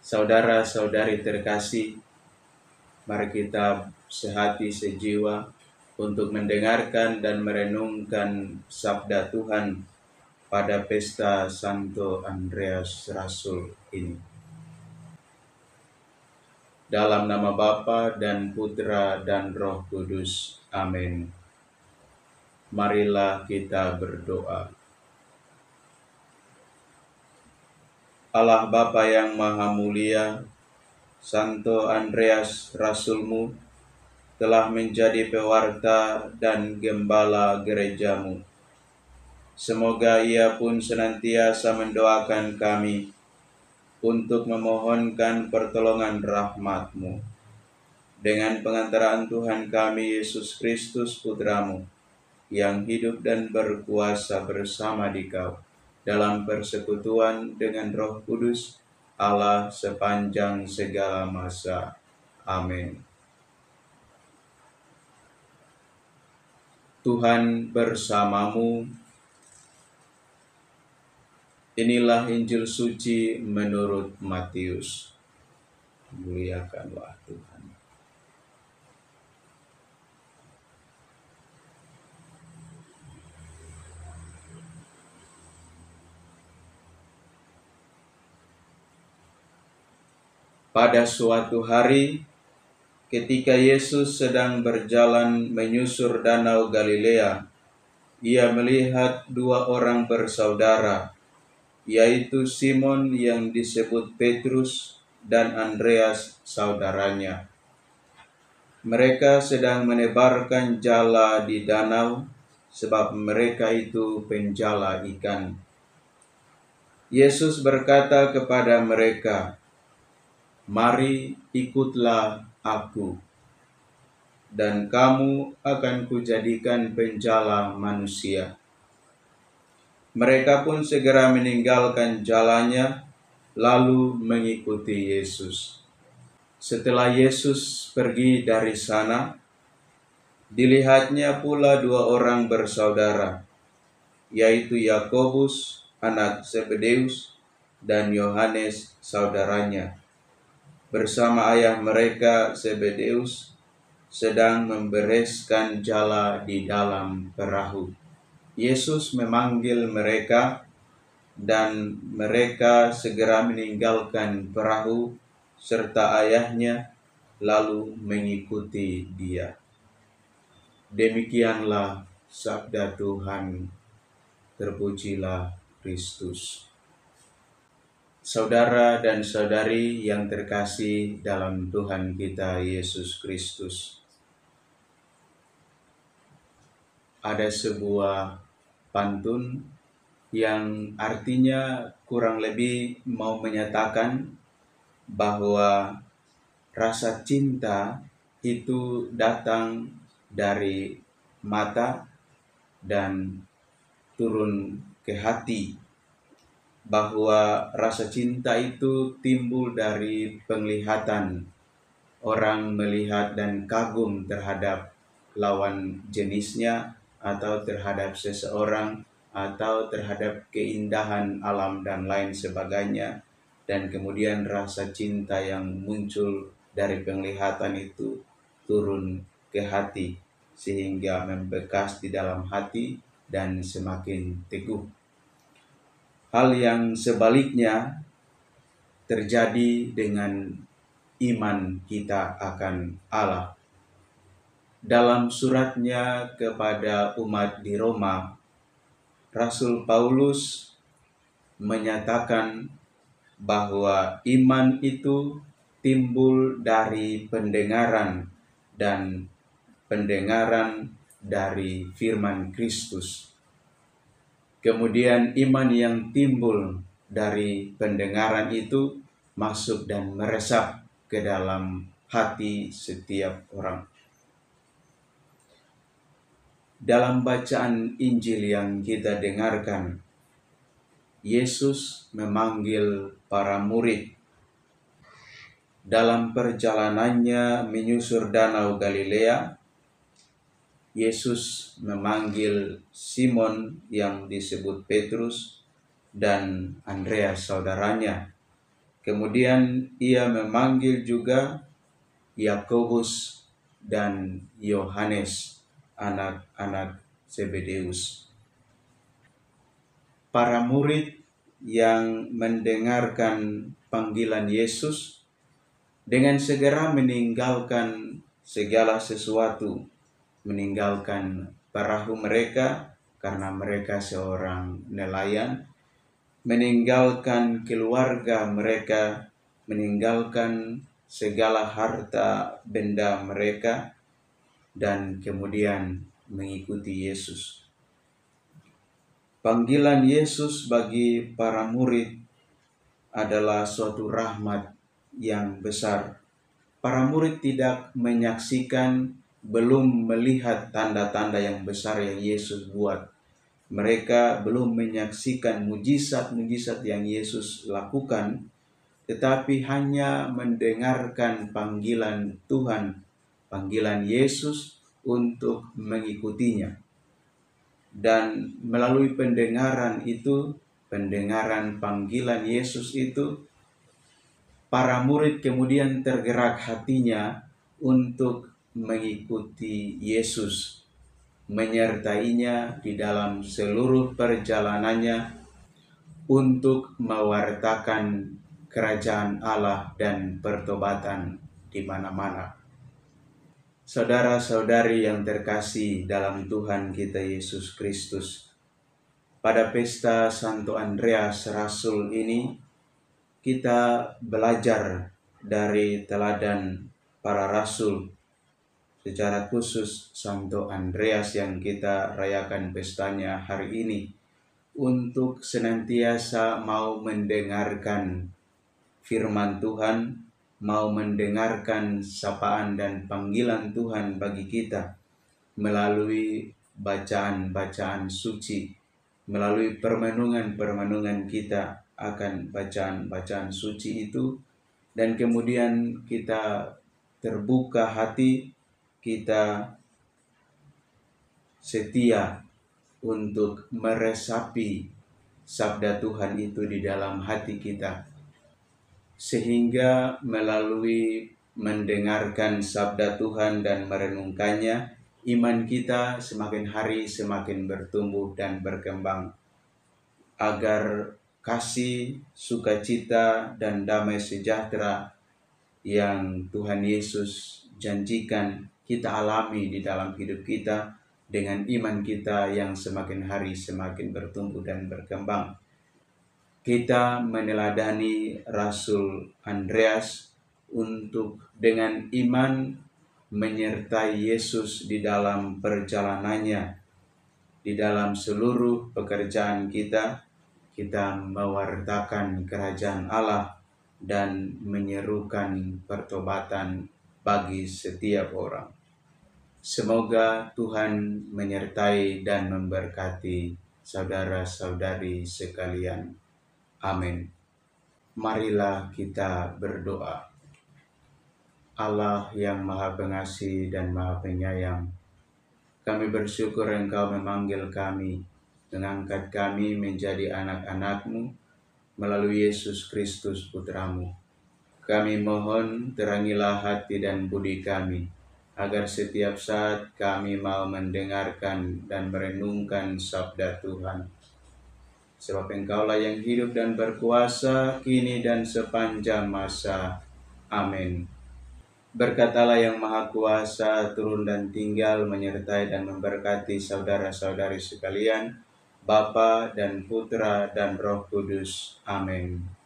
Saudara-saudari terkasih, mari kita sehati sejiwa untuk mendengarkan dan merenungkan sabda Tuhan pada pesta Santo Andreas Rasul ini. Dalam nama Bapa dan Putra dan Roh Kudus. Amin. Marilah kita berdoa. Allah Bapa yang Maha Mulia, Santo Andreas Rasulmu telah menjadi pewarta dan gembala gerejamu. Semoga ia pun senantiasa mendoakan kami untuk memohonkan pertolongan rahmat-Mu. Dengan pengantaraan Tuhan kami Yesus Kristus Putramu, yang hidup dan berkuasa bersama Dikau, dalam persekutuan dengan Roh Kudus, Allah sepanjang segala masa. Amin. Tuhan bersamamu. Inilah Injil suci menurut Matius. Muliakanlah Tuhan. Pada suatu hari, ketika Yesus sedang berjalan menyusur danau Galilea, ia melihat dua orang bersaudara, yaitu Simon yang disebut Petrus dan Andreas saudaranya. Mereka sedang menebarkan jala di danau, sebab mereka itu penjala ikan. Yesus berkata kepada mereka, "Mari ikutlah aku, dan kamu akan kujadikan penjala manusia." Mereka pun segera meninggalkan jalannya, lalu mengikuti Yesus. Setelah Yesus pergi dari sana, dilihatnya pula dua orang bersaudara, yaitu Yakobus, anak Zebedeus, dan Yohanes, saudaranya, bersama ayah mereka Zebedeus, sedang membereskan jala di dalam perahu. Yesus memanggil mereka, dan mereka segera meninggalkan perahu serta ayahnya, lalu mengikuti Dia. Demikianlah sabda Tuhan. Terpujilah Kristus. Saudara dan saudari yang terkasih dalam Tuhan kita Yesus Kristus, ada sebuah pantun yang artinya kurang lebih mau menyatakan bahwa rasa cinta itu datang dari mata dan turun ke hati, bahwa rasa cinta itu timbul dari penglihatan. Orang melihat dan kagum terhadap lawan jenisnya, atau terhadap seseorang, atau terhadap keindahan alam dan lain sebagainya. Dan kemudian rasa cinta yang muncul dari penglihatan itu turun ke hati, sehingga membekas di dalam hati dan semakin teguh. Hal yang sebaliknya terjadi dengan iman kita akan Allah. Dalam suratnya kepada umat di Roma, Rasul Paulus menyatakan bahwa iman itu timbul dari pendengaran, dan pendengaran dari firman Kristus. Kemudian iman yang timbul dari pendengaran itu masuk dan meresap ke dalam hati setiap orang. Dalam bacaan Injil yang kita dengarkan, Yesus memanggil para murid. Dalam perjalanannya menyusur danau Galilea, Yesus memanggil Simon yang disebut Petrus dan Andreas saudaranya. Kemudian ia memanggil juga Yakobus dan Yohanes, anak-anak Zebedeus. Para murid yang mendengarkan panggilan Yesus dengan segera meninggalkan segala sesuatu, meninggalkan perahu mereka karena mereka seorang nelayan, meninggalkan keluarga mereka, meninggalkan segala harta benda mereka, dan kemudian mengikuti Yesus. Panggilan Yesus bagi para murid adalah suatu rahmat yang besar. Para murid tidak menyaksikan, belum melihat tanda-tanda yang besar yang Yesus buat. Mereka belum menyaksikan mujizat-mujizat yang Yesus lakukan, tetapi hanya mendengarkan panggilan Tuhan, panggilan Yesus untuk mengikutinya. Dan melalui pendengaran itu, pendengaran panggilan Yesus itu, para murid kemudian tergerak hatinya untuk mengikuti Yesus, menyertainya di dalam seluruh perjalanannya untuk mewartakan kerajaan Allah dan pertobatan di mana-mana. Saudara-saudari yang terkasih dalam Tuhan kita Yesus Kristus, pada pesta Santo Andreas Rasul ini kita belajar dari teladan para rasul, secara khusus Santo Andreas yang kita rayakan pestanya hari ini, untuk senantiasa mau mendengarkan firman Tuhan, mau mendengarkan sapaan dan panggilan Tuhan bagi kita melalui bacaan-bacaan suci, melalui permenungan-permenungan kita akan bacaan-bacaan suci itu, dan kemudian kita terbuka hati, kita setia untuk meresapi sabda Tuhan itu di dalam hati kita, sehingga melalui mendengarkan sabda Tuhan dan merenungkannya, iman kita semakin hari semakin bertumbuh dan berkembang, agar kasih, sukacita, dan damai sejahtera yang Tuhan Yesus janjikan kita alami di dalam hidup kita dengan iman kita yang semakin hari semakin bertumbuh dan berkembang. Kita meneladani Rasul Andreas untuk dengan iman menyertai Yesus di dalam perjalanannya, di dalam seluruh pekerjaan kita mewartakan kerajaan Allah dan menyerukan pertobatan bagi setiap orang. Semoga Tuhan menyertai dan memberkati saudara-saudari sekalian. Amin. Marilah kita berdoa. Allah yang Maha Pengasih dan Maha Penyayang, kami bersyukur Engkau memanggil kami, mengangkat kami menjadi anak-anak-Mu melalui Yesus Kristus Putra-Mu. Kami mohon terangilah hati dan budi kami, agar setiap saat kami mau mendengarkan dan merenungkan sabda Tuhan. Sebab Engkaulah yang hidup dan berkuasa kini dan sepanjang masa. Amin. Berkat Allah yang Maha Kuasa turun dan tinggal menyertai dan memberkati saudara-saudari sekalian, Bapa dan Putra dan Roh Kudus. Amin.